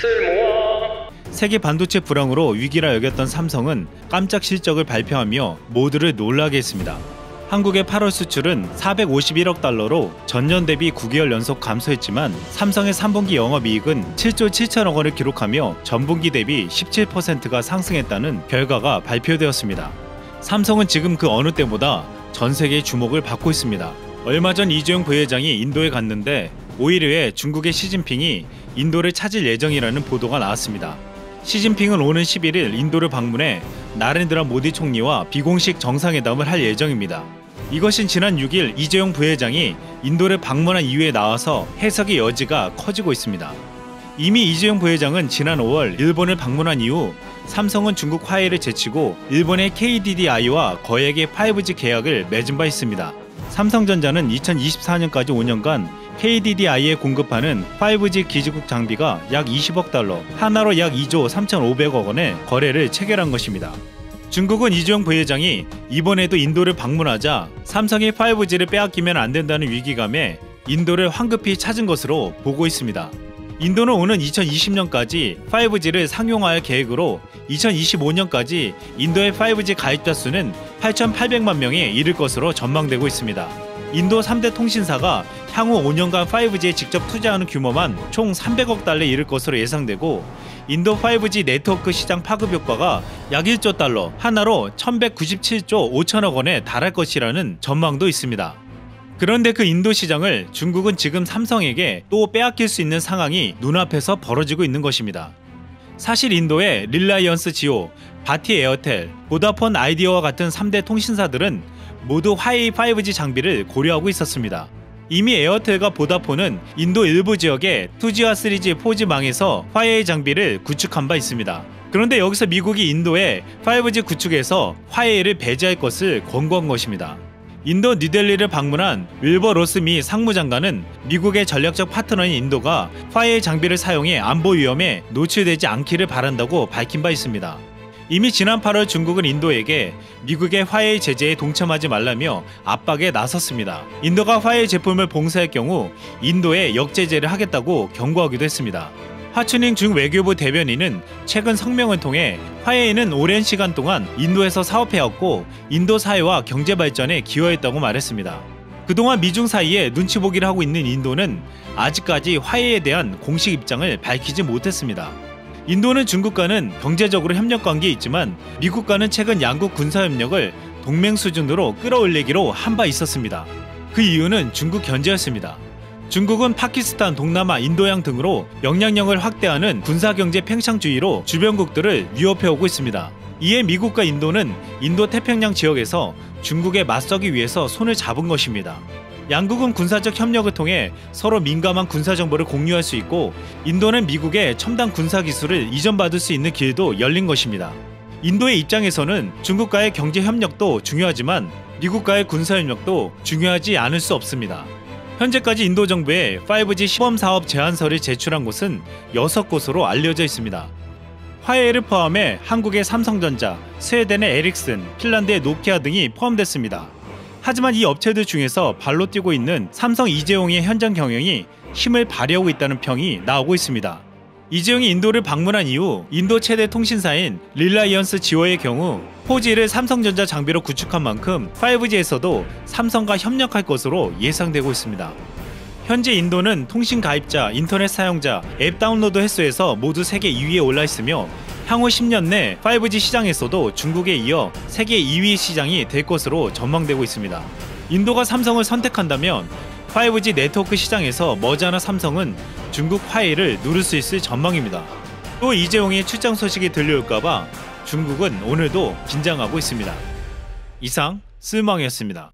쓸모아. 세계 반도체 불황으로 위기라 여겼던 삼성은 깜짝 실적을 발표하며 모두를 놀라게 했습니다. 한국의 8월 수출은 451억 달러로 전년 대비 9개월 연속 감소했지만 삼성의 3분기 영업이익은 7조 7천억 원을 기록하며 전분기 대비 17%가 상승했다는 결과가 발표되었습니다. 삼성은 지금 그 어느 때보다 전 세계의 주목을 받고 있습니다. 얼마 전 이재용 부회장이 인도에 갔는데 5일 후에 중국의 시진핑이 인도를 찾을 예정이라는 보도가 나왔습니다. 시진핑은 오는 11일 인도를 방문해 나렌드라 모디 총리와 비공식 정상회담을 할 예정입니다. 이것은 지난 6일 이재용 부회장이 인도를 방문한 이후에 나와서 해석의 여지가 커지고 있습니다. 이미 이재용 부회장은 지난 5월 일본을 방문한 이후 삼성은 중국 화웨이를 제치고 일본의 KDDI와 거액의 5G 계약을 맺은 바 있습니다. 삼성전자는 2024년까지 5년간 KDDI에 공급하는 5G 기지국 장비가 약 20억 달러, 하나로 약 2조 3,500억 원의 거래를 체결한 것입니다. 중국은 이재용 부회장이 이번에도 인도를 방문하자 삼성이 5G를 빼앗기면 안 된다는 위기감에 인도를 황급히 찾은 것으로 보고 있습니다. 인도는 오는 2020년까지 5G를 상용화할 계획으로 2025년까지 인도의 5G 가입자 수는 8,800만 명에 이를 것으로 전망되고 있습니다. 인도 3대 통신사가 향후 5년간 5G에 직접 투자하는 규모만 총 300억 달러에 이를 것으로 예상되고 인도 5G 네트워크 시장 파급 효과가 약 1조 달러, 하나로 1197조 5천억 원에 달할 것이라는 전망도 있습니다. 그런데 그 인도 시장을 중국은 지금 삼성에게 또 빼앗길 수 있는 상황이 눈앞에서 벌어지고 있는 것입니다. 사실 인도의 릴라이언스 지오, 바티 에어텔, 보다폰 아이디어와 같은 3대 통신사들은 모두 화웨이 5G 장비를 고려하고 있었습니다. 이미 에어텔과 보다폰은 인도 일부 지역에 2G와 3G, 4G망에서 화웨이 장비를 구축한 바 있습니다. 그런데 여기서 미국이 인도에 5G 구축에서 화웨이를 배제할 것을 권고한 것입니다. 인도 뉴델리를 방문한 윌버 로스 미 상무장관은 미국의 전략적 파트너인 인도가 화웨이 장비를 사용해 안보 위험에 노출되지 않기를 바란다고 밝힌 바 있습니다. 이미 지난 8월 중국은 인도에게 미국의 화웨이 제재에 동참하지 말라며 압박에 나섰습니다. 인도가 화웨이 제품을 봉쇄할 경우 인도에 역제재를 하겠다고 경고하기도 했습니다. 화춘잉 중 외교부 대변인은 최근 성명을 통해 화웨이는 오랜 시간 동안 인도에서 사업해왔고 인도 사회와 경제 발전에 기여했다고 말했습니다. 그동안 미중 사이에 눈치 보기를 하고 있는 인도는 아직까지 화웨이에 대한 공식 입장을 밝히지 못했습니다. 인도는 중국과는 경제적으로 협력 관계에 있지만 미국과는 최근 양국 군사협력을 동맹 수준으로 끌어올리기로 한 바 있었습니다. 그 이유는 중국 견제였습니다. 중국은 파키스탄, 동남아, 인도양 등으로 영향력을 확대하는 군사경제 팽창주의로 주변국들을 위협해오고 있습니다. 이에 미국과 인도는 인도태평양 지역에서 중국에 맞서기 위해서 손을 잡은 것입니다. 양국은 군사적 협력을 통해 서로 민감한 군사정보를 공유할 수 있고 인도는 미국의 첨단 군사기술을 이전받을 수 있는 길도 열린 것입니다. 인도의 입장에서는 중국과의 경제협력도 중요하지만 미국과의 군사협력도 중요하지 않을 수 없습니다. 현재까지 인도 정부에 5G 시범사업 제안서를 제출한 곳은 6곳으로 알려져 있습니다. 화웨이를 포함해 한국의 삼성전자, 스웨덴의 에릭슨, 핀란드의 노키아 등이 포함됐습니다. 하지만 이 업체들 중에서 발로 뛰고 있는 삼성 이재용의 현장 경영이 힘을 발휘하고 있다는 평이 나오고 있습니다. 이재용이 인도를 방문한 이후 인도 최대 통신사인 릴라이언스 지오의 경우 4G를 삼성전자 장비로 구축한 만큼 5G에서도 삼성과 협력할 것으로 예상되고 있습니다. 현재 인도는 통신 가입자, 인터넷 사용자, 앱 다운로드 횟수에서 모두 세계 2위에 올라 있으며 향후 10년 내 5G 시장에서도 중국에 이어 세계 2위 시장이 될 것으로 전망되고 있습니다. 인도가 삼성을 선택한다면 5G 네트워크 시장에서 머지않아 삼성은 중국 화웨이를 누를 수 있을 전망입니다. 또 이재용의 출장 소식이 들려올까봐 중국은 오늘도 긴장하고 있습니다. 이상 쓸망이었습니다.